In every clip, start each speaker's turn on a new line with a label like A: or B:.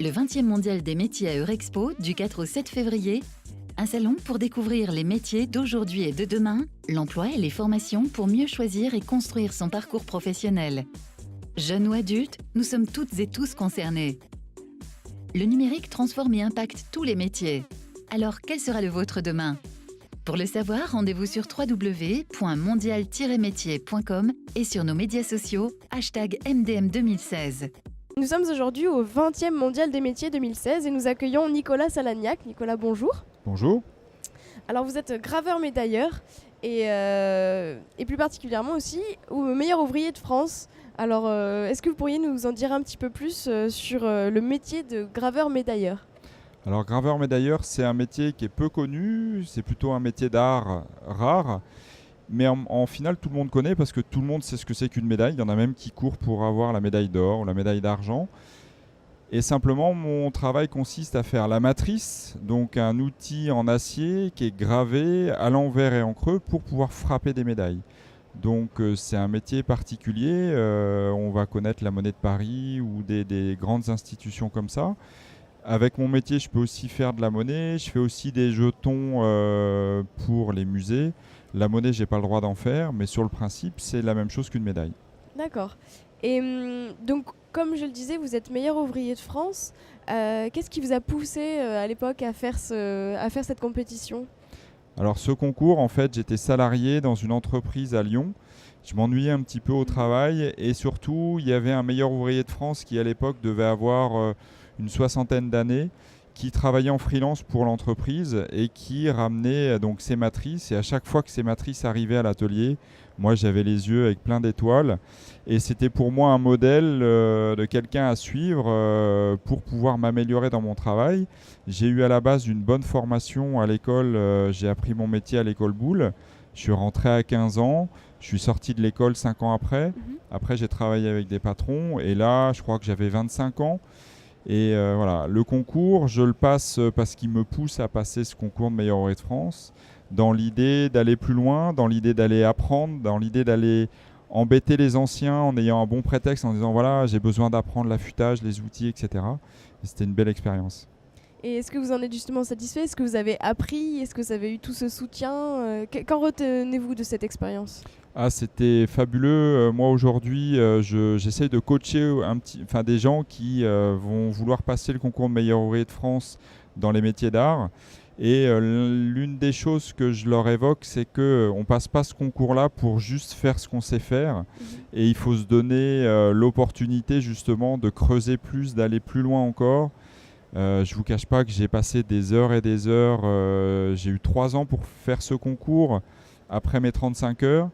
A: Le 20e mondial des métiers à Eurexpo du 4 au 7 février. Un salon pour découvrir les métiers d'aujourd'hui et de demain, l'emploi et les formations pour mieux choisir et construire son parcours professionnel. Jeunes ou adultes, nous sommes toutes et tous concernés. Le numérique transforme et impacte tous les métiers. Alors, quel sera le vôtre demain ? Pour le savoir, rendez-vous sur www.mondial-métier.com et sur nos médias sociaux, #MDM2016.
B: Nous sommes aujourd'hui au 20e Mondial des métiers 2016 et nous accueillons Nicolas Salagnac. Nicolas, bonjour.
C: Bonjour.
B: Alors vous êtes graveur médailleur et plus particulièrement aussi meilleur ouvrier de France. Alors est-ce que vous pourriez nous en dire un petit peu plus sur le métier de graveur médailleur ?
C: Alors graveur médailleur, c'est un métier qui est peu connu, c'est plutôt un métier d'art rare, mais en final tout le monde connaît parce que tout le monde sait ce que c'est qu'une médaille. Il y en a même qui courent pour avoir la médaille d'or ou la médaille d'argent. Et simplement, mon travail consiste à faire la matrice, donc un outil en acier qui est gravé à l'envers et en creux pour pouvoir frapper des médailles. Donc c'est un métier particulier, on va connaître la Monnaie de Paris ou des grandes institutions comme ça. Avec mon métier, je peux aussi faire de la monnaie, je fais aussi des jetons pour les musées. La monnaie, je n'ai pas le droit d'en faire, mais sur le principe, c'est la même chose qu'une médaille.
B: D'accord. Et donc, comme je le disais, vous êtes meilleur ouvrier de France. Qu'est-ce qui vous a poussé à l'époque à faire cette compétition ?
C: Alors ce concours, en fait, j'étais salarié dans une entreprise à Lyon. Je m'ennuyais un petit peu au travail et surtout, il y avait un meilleur ouvrier de France qui, à l'époque, devait avoir une soixantaine d'années, qui travaillait en freelance pour l'entreprise et qui ramenait donc ses matrices. Et à chaque fois que ces matrices arrivaient à l'atelier, moi j'avais les yeux avec plein d'étoiles. Et c'était pour moi un modèle de quelqu'un à suivre pour pouvoir m'améliorer dans mon travail. J'ai eu à la base une bonne formation à l'école. J'ai appris mon métier à l'école Boulle. Je suis rentré à 15 ans. Je suis sorti de l'école 5 ans après. Après, j'ai travaillé avec des patrons. Et là, je crois que j'avais 25 ans. Et voilà, le concours, je le passe parce qu'il me pousse à passer ce concours de meilleur ouvrier de France, dans l'idée d'aller plus loin, dans l'idée d'aller apprendre, dans l'idée d'aller embêter les anciens en ayant un bon prétexte, en disant voilà, j'ai besoin d'apprendre l'affûtage, les outils, etc. Et c'était une belle expérience.
B: Et est-ce que vous en êtes justement satisfait ? Est-ce que vous avez appris ? Est-ce que vous avez eu tout ce soutien ? Qu'en retenez-vous de cette expérience ?
C: Ah, c'était fabuleux. Moi, aujourd'hui, j'essaye de coacher des gens qui vont vouloir passer le concours de meilleur ouvrier de France dans les métiers d'art. Et l'une des choses que je leur évoque, c'est qu'on ne passe pas ce concours-là pour juste faire ce qu'on sait faire. Et il faut se donner l'opportunité justement de creuser plus, d'aller plus loin encore. Je ne vous cache pas que j'ai passé des heures et des heures. J'ai eu 3 ans pour faire ce concours après mes 35 heures.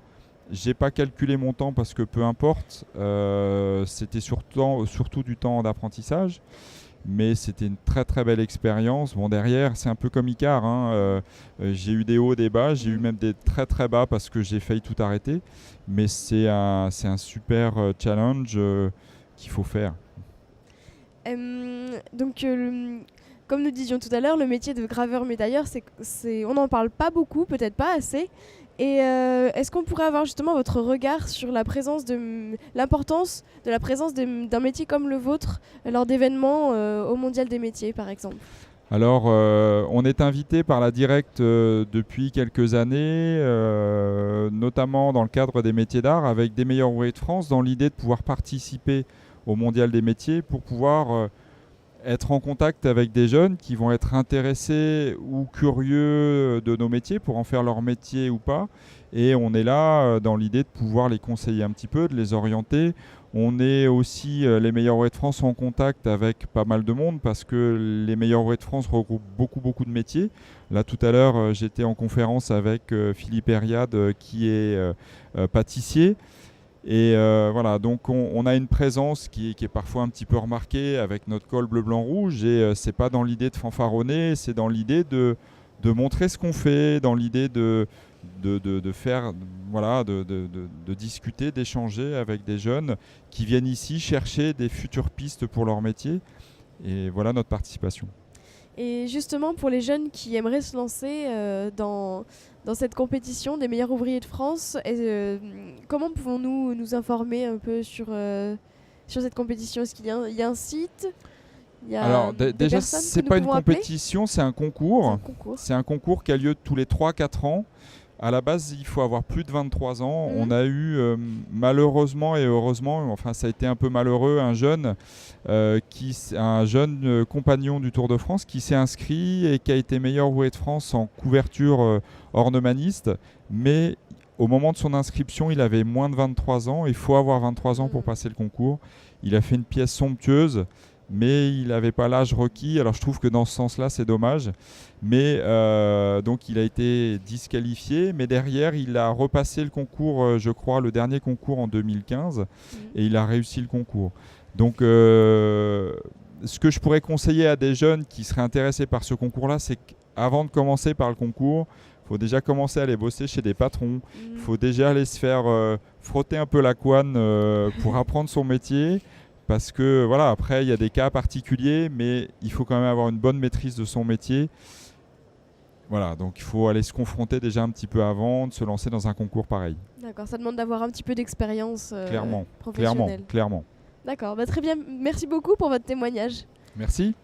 C: J'ai pas calculé mon temps parce que peu importe, c'était surtout du temps d'apprentissage, mais c'était une très très belle expérience. Bon, derrière, c'est un peu comme Icare, hein, j'ai eu des hauts, des bas, j'ai eu même des très très bas parce que j'ai failli tout arrêter, mais c'est un super challenge qu'il faut faire.
B: Donc, comme nous disions tout à l'heure, le métier de graveur médailleur, on n'en parle pas beaucoup, peut-être pas assez. Et est-ce qu'on pourrait avoir justement votre regard sur l'importance de la présence d'un métier comme le vôtre lors d'événements au Mondial des métiers, par exemple ?
C: Alors, on est invité par la Directe depuis quelques années, notamment dans le cadre des métiers d'art, avec des meilleurs ouvriers de France, dans l'idée de pouvoir participer au Mondial des métiers pour pouvoir être en contact avec des jeunes qui vont être intéressés ou curieux de nos métiers pour en faire leur métier ou pas. Et on est là dans l'idée de pouvoir les conseiller un petit peu, de les orienter. On est aussi, les meilleurs ouvriers de France, en contact avec pas mal de monde parce que les meilleurs ouvriers de France regroupent beaucoup de métiers. Là, tout à l'heure, j'étais en conférence avec Philippe Hériade qui est pâtissier. Et voilà, donc on a une présence qui est parfois un petit peu remarquée avec notre col bleu, blanc, rouge. Et c'est pas dans l'idée de fanfaronner, c'est dans l'idée de montrer ce qu'on fait, dans l'idée de faire, voilà, de discuter, d'échanger avec des jeunes qui viennent ici chercher des futures pistes pour leur métier. Et voilà notre participation.
B: Et justement, pour les jeunes qui aimeraient se lancer dans cette compétition des meilleurs ouvriers de France, comment pouvons-nous nous informer un peu sur cette compétition ? Est-ce qu'il y a un site ? Il y a
C: Alors
B: des
C: déjà,
B: personnes
C: c'est
B: que nous
C: pas une
B: pouvons appeler?
C: compétition, c'est un
B: C'est un
C: concours.
B: concours.
C: C'est un concours qui a lieu tous les 3-4 ans. À la base, il faut avoir plus de 23 ans. On a eu malheureusement et heureusement, enfin ça a été un peu malheureux, un jeune compagnon du Tour de France qui s'est inscrit et qui a été meilleur roué de France en couverture ornemaniste. Mais au moment de son inscription, il avait moins de 23 ans. Il faut avoir 23 ans pour passer le concours. Il a fait une pièce somptueuse, mais il n'avait pas l'âge requis. Alors je trouve que dans ce sens-là, c'est dommage. Mais donc il a été disqualifié. Mais derrière, il a repassé le concours, je crois, le dernier concours en 2015. Et il a réussi le concours. Donc ce que je pourrais conseiller à des jeunes qui seraient intéressés par ce concours-là, c'est qu'avant de commencer par le concours, il faut déjà commencer à aller bosser chez des patrons. Il faut déjà aller se faire frotter un peu la couenne pour apprendre son métier. Parce que voilà, après, il y a des cas particuliers, mais il faut quand même avoir une bonne maîtrise de son métier. Voilà, donc il faut aller se confronter déjà un petit peu avant de se lancer dans un concours pareil.
B: D'accord, ça demande d'avoir un petit peu d'expérience
C: Clairement,
B: professionnelle.
C: clairement.
B: D'accord, très bien. Merci beaucoup pour votre témoignage.
C: Merci.